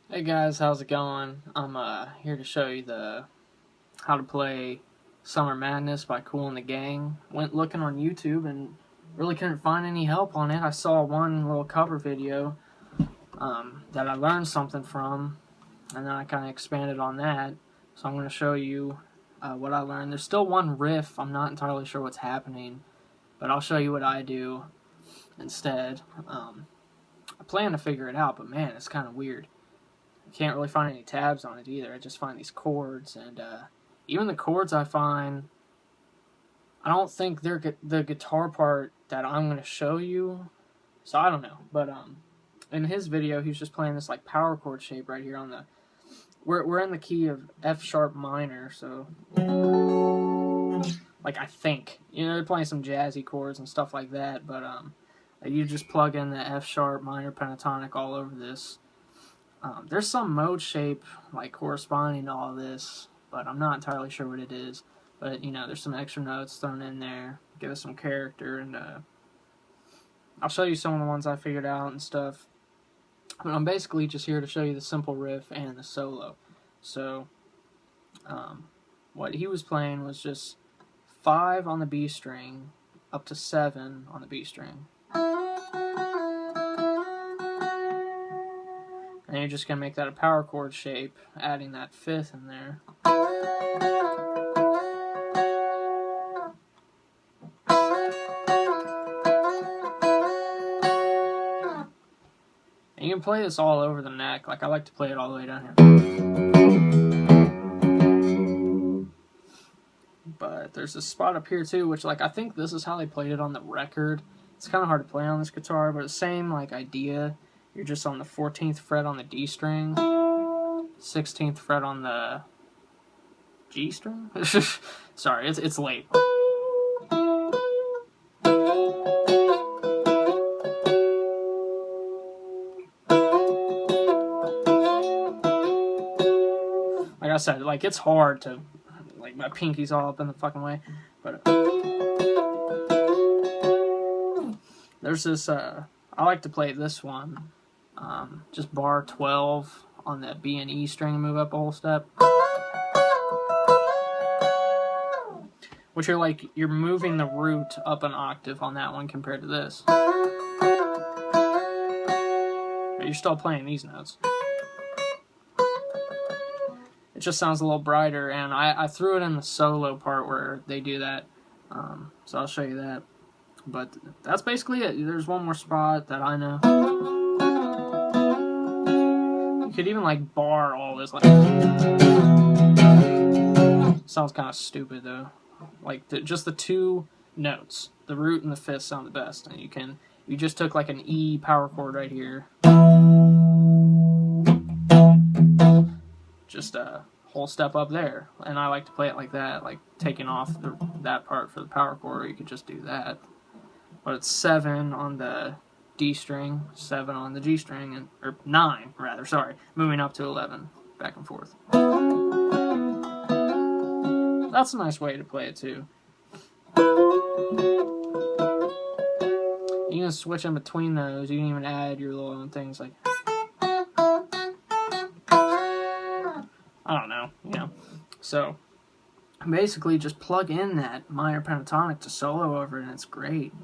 Hey guys, how's it going? I'm here to show you how to play Summer Madness by Kool and the Gang. Went looking on YouTube and really couldn't find any help on it. I saw one little cover video that I learned something from, and then I kind of expanded on that. So I'm going to show you what I learned. There's still one riff. I'm not entirely sure what's happening, but I'll show you what I do instead. I plan to figure it out, but man, it's kind of weird. Can't really find any tabs on it either. I just find these chords, and even the chords I find, I don't think they're the guitar part that I'm going to show you, so I don't know. But in his video, he was just playing this like power chord shape right here on the, we're in the key of F sharp minor, so like I think, they're playing some jazzy chords and stuff like that, but you just plug in the F sharp minor pentatonic all over this. There's some mode shape like corresponding to all this, but I'm not entirely sure what it is. But there's some extra notes thrown in there, give us some character, and I'll show you some of the ones I figured out and stuff. But I'm basically just here to show you the simple riff and the solo. So what he was playing was just 5 on the B string up to 7 on the B string. And you're just going to make that a power chord shape, adding that 5th in there. And you can play this all over the neck. Like, I like to play it all the way down here. But there's this spot up here too, which I think this is how they played it on the record. It's kind of hard to play on this guitar, but the same idea. You're just on the 14th fret on the D string, 16th fret on the G string. Sorry, it's late. Like I said, it's hard to, my pinky's all up in the fucking way, but there's this, I like to play this one. Just bar 12 on the B and E string and move up a whole step. Which you're moving the root up an octave on that one compared to this. But you're still playing these notes. It just sounds a little brighter, and I threw it in the solo part where they do that. So I'll show you that. But that's basically it. There's one more spot that I know. You could even bar all this. Sounds kind of stupid though. Just the 2 notes, the root and the 5th, sound the best. And you just took an E power chord right here. Just a whole step up there. And I like to play it like that, taking off that part for the power chord, or you could just do that. But it's 7 on the D string, 7 on the G string, or 9 rather, sorry, moving up to 11, back and forth. That's a nice way to play it too. You can switch in between those. You can even add your little own things I don't know, So basically just plug in that minor pentatonic to solo over it, and it's great.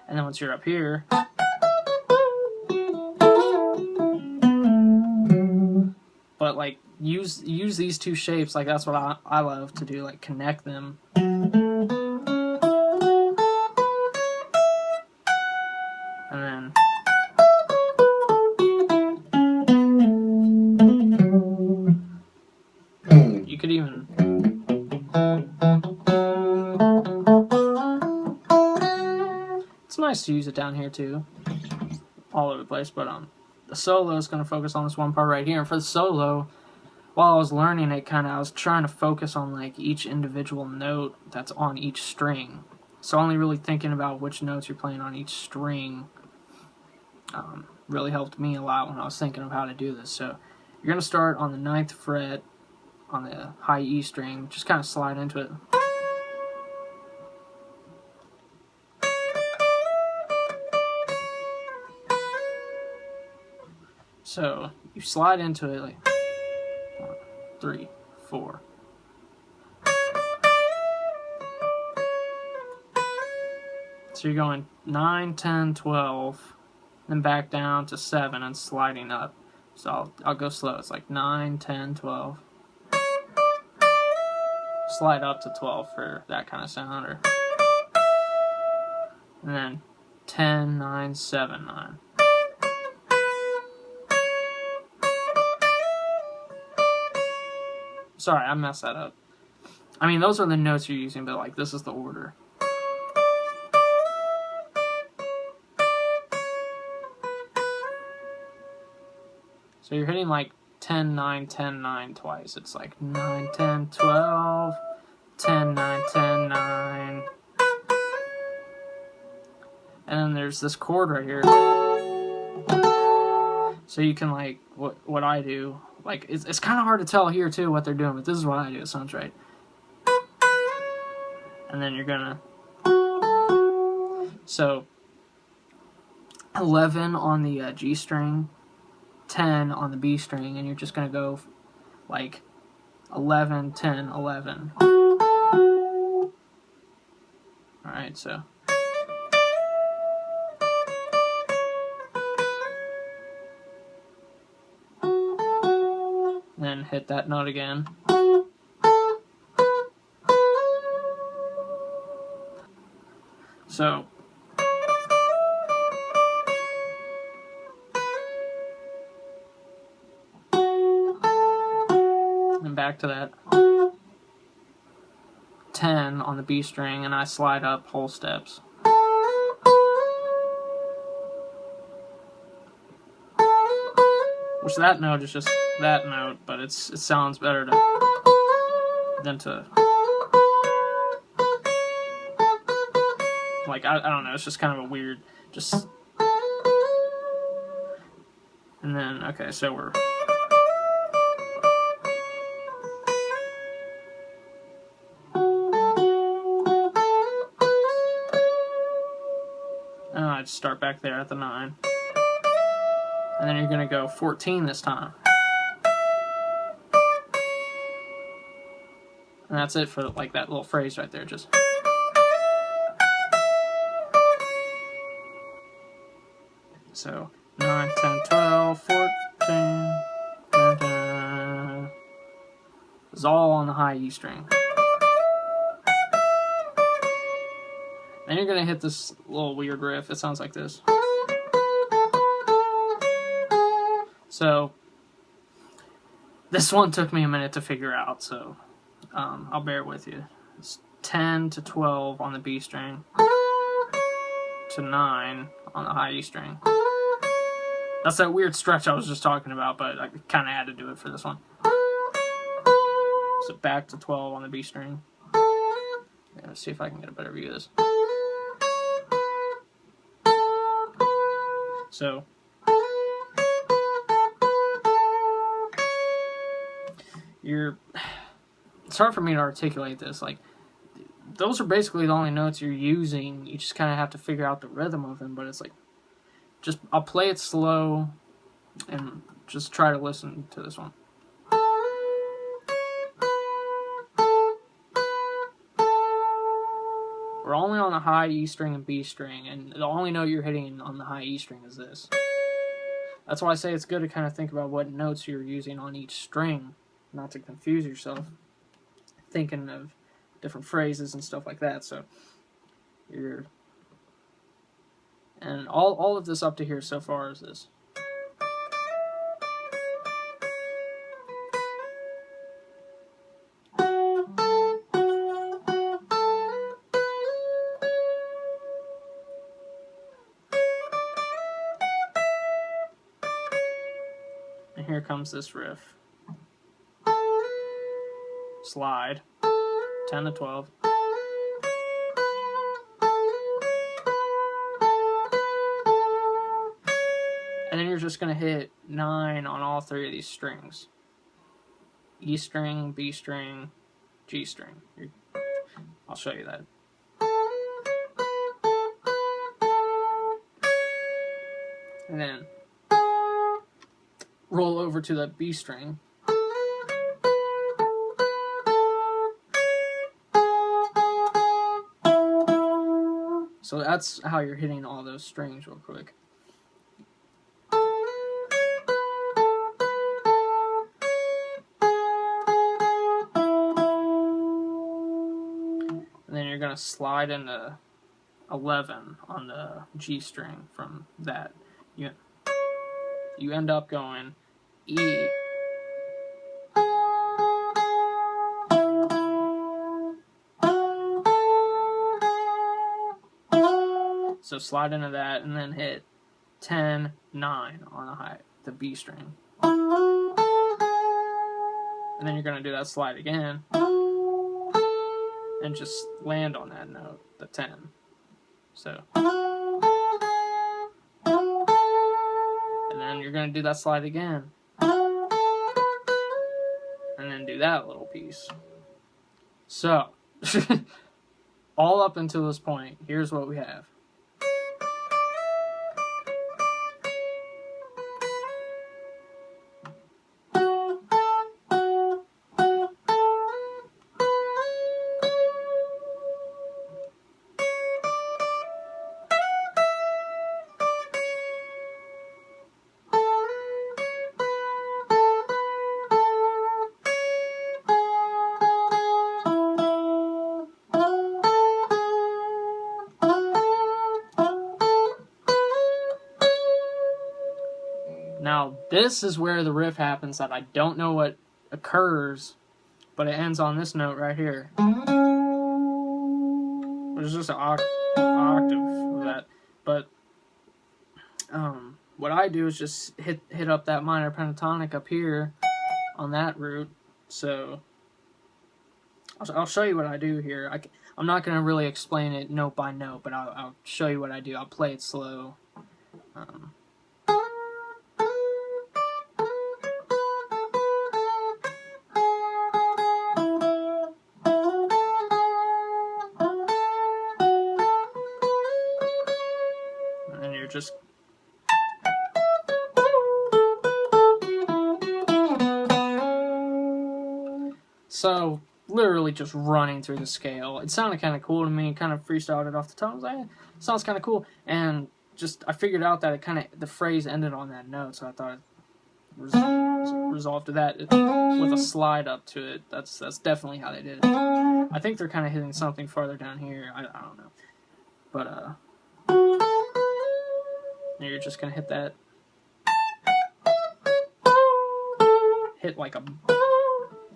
And then once you're up here, but use these 2 shapes, that's what I love to do, connect them. And then you could even it's nice to use it down here too, all over the place. But the solo is going to focus on this one part right here. And for the solo, while I was learning it, I was trying to focus on each individual note that's on each string. So only really thinking about which notes you're playing on each string really helped me a lot when I was thinking of how to do this. So you're going to start on the 9th fret on the high E string, just kind of slide into it. So you slide into it like 1, 3, 4. So you're going 9, 10, 12, then back down to 7 and sliding up. So I'll go slow. It's like 9, 10, 12. Slide up to 12 for that kind of sound, or and then 10, 9, 7, 9. Sorry, I messed that up. I mean, those are the notes you're using, but like this is the order. So you're hitting like 10, 9, 10, 9 twice. It's like 9, 10, 12, 10, 9, 10, 9. And then there's this chord right here. So you can like, what I do, like it's kind of hard to tell here too what they're doing, but this is what I do. It sounds right. And then you're gonna, so 11 on the G string, 10 on the B string, and you're just gonna go like 11, 10, 11. Alright, so then hit that note again. So and back to that 10 on the B string, and I slide up whole steps. Which that note is just that note, but it sounds better than to like I don't know. It's just kind of a weird just. And then okay, so we're. And I just start back there at the 9. And then you're going to go 14 this time. And that's it for like that little phrase right there. Just. So 9, 10, 12, 14. Da, da. It's all on the high E string. Then you're going to hit this little weird riff. It sounds like this. So, this one took me a minute to figure out, so I'll bear with you. It's 10 to 12 on the B string, to 9 on the high E string. That's that weird stretch I was just talking about, but I kind of had to do it for this one. So back to 12 on the B string. Yeah, let's see if I can get a better view of this. So it's hard for me to articulate this. Like, those are basically the only notes you're using. You just kind of have to figure out the rhythm of them. But it's like, I'll play it slow and just try to listen to this one. We're only on the high E string and B string, and the only note you're hitting on the high E string is this. That's why I say it's good to kind of think about what notes you're using on each string, not to confuse yourself, thinking of different phrases and stuff like that. So and all of this up to here so far is this. And here comes this riff. Slide, 10 to 12. And then you're just going to hit 9 on all 3 of these strings. E string, B string, G string. I'll show you that. And then roll over to that B string. So that's how you're hitting all those strings real quick. And then you're going to slide into 11 on the G string from that. You end up going E. So slide into that and then hit 10, 9 on the B string. And then you're going to do that slide again and just land on that note, the 10. So. And then you're going to do that slide again. And then do that little piece. So, all up until this point, here's what we have. Now, this is where the riff happens that I don't know what occurs, but it ends on this note right here. There's just an octave of that. But what I do is just hit up that minor pentatonic up here on that root. So I'll show you what I do here. I'm not going to really explain it note by note, but I'll show you what I do. I'll play it slow. And you're just so literally just running through the scale. It sounded kind of cool to me. Kind of freestyled it off the top. I was like, sounds kind of cool. And just I figured out that the phrase ended on that note, so I thought it resolved to that with a slide up to it. That's definitely how they did it. I think they're kind of hitting something farther down here. I don't know, but you're just gonna hit that, hit like a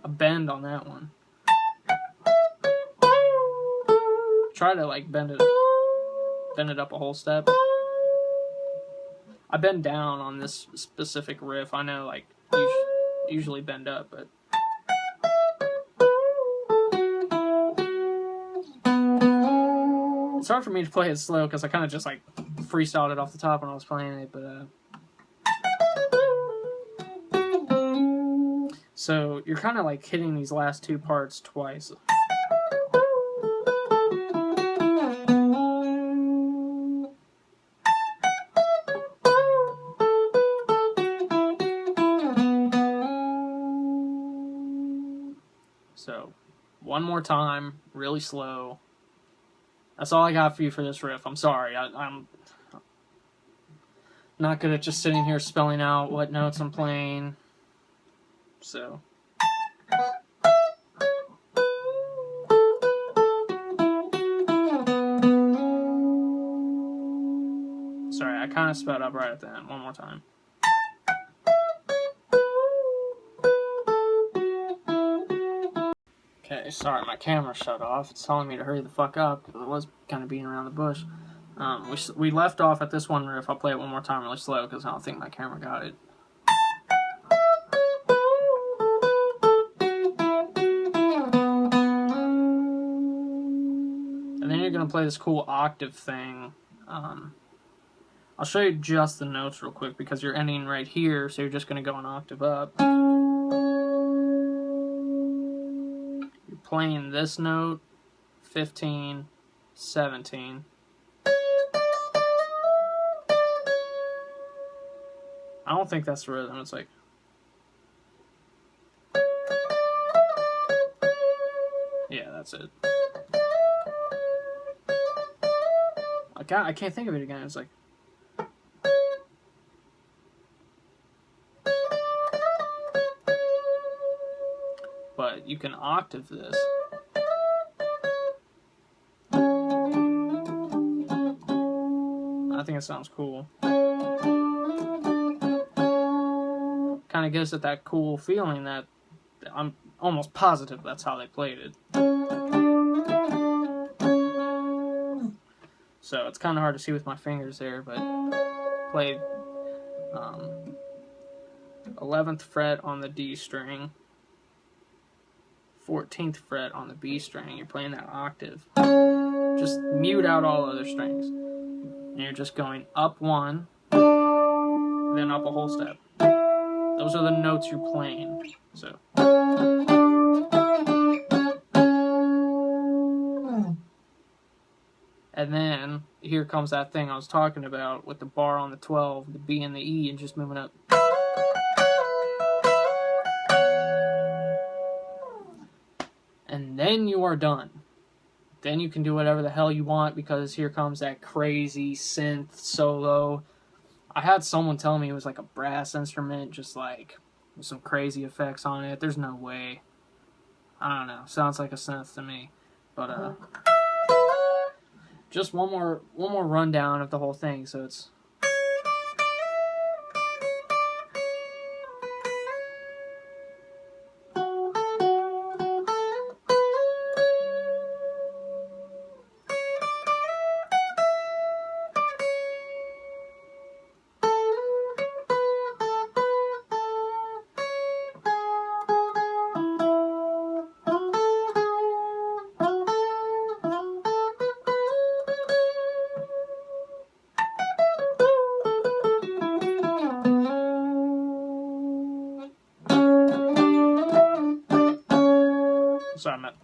bend on that one. Try to like bend it up a whole step. I bend down on this specific riff. I know like usually bend up, but it's hard for me to play it slow because I kind of just like freestyled it off the top when I was playing it, but so you're kind of like hitting these last two parts twice. So one more time, really slow. That's all I got for you for this riff. I'm sorry. I'm not good at just sitting here spelling out what notes I'm playing. So. Sorry, I kind of sped up right at the end. One more time. Okay, sorry, my camera shut off. It's telling me to hurry the fuck up because it was kind of beating around the bush. We left off at this one riff. I'll play it one more time really slow because I don't think my camera got it. And then you're going to play this cool octave thing. I'll show you just the notes real quick because you're ending right here, so you're just going to go an octave up. You're playing this note, 15, 17. I don't think that's the rhythm. It's like That's it. I can't think of it again. It's like. But you can octave this. I think it sounds cool. Kind of gives it that cool feeling that I'm almost positive that's how they played it. So it's kind of hard to see with my fingers there, but played 11th fret on the D string, 14th fret on the B string. You're playing that octave. Just mute out all other strings. And you're just going up one, then up a whole step. Those are the notes you're playing. So. And then here comes that thing I was talking about with the bar on the 12, the B and the E, and just moving up. And then you are done. Then you can do whatever the hell you want, because here comes that crazy synth solo. I had someone tell me it was like a brass instrument, just like with some crazy effects on it. There's no way. I don't know. Sounds like a synth to me. But just one more rundown of the whole thing. So it's. Sorry, Matt.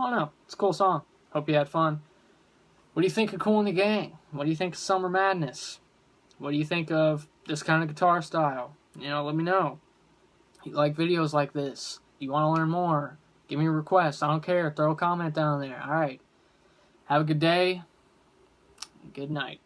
Oh no, it's a cool song. Hope you had fun. What do you think of Kool and the Gang? What do you think of Summer Madness? What do you think of this kind of guitar style? You know, let me know. You like videos like this? You want to learn more? Give me a request. I don't care. Throw a comment down there. Alright. Have a good day. Good night.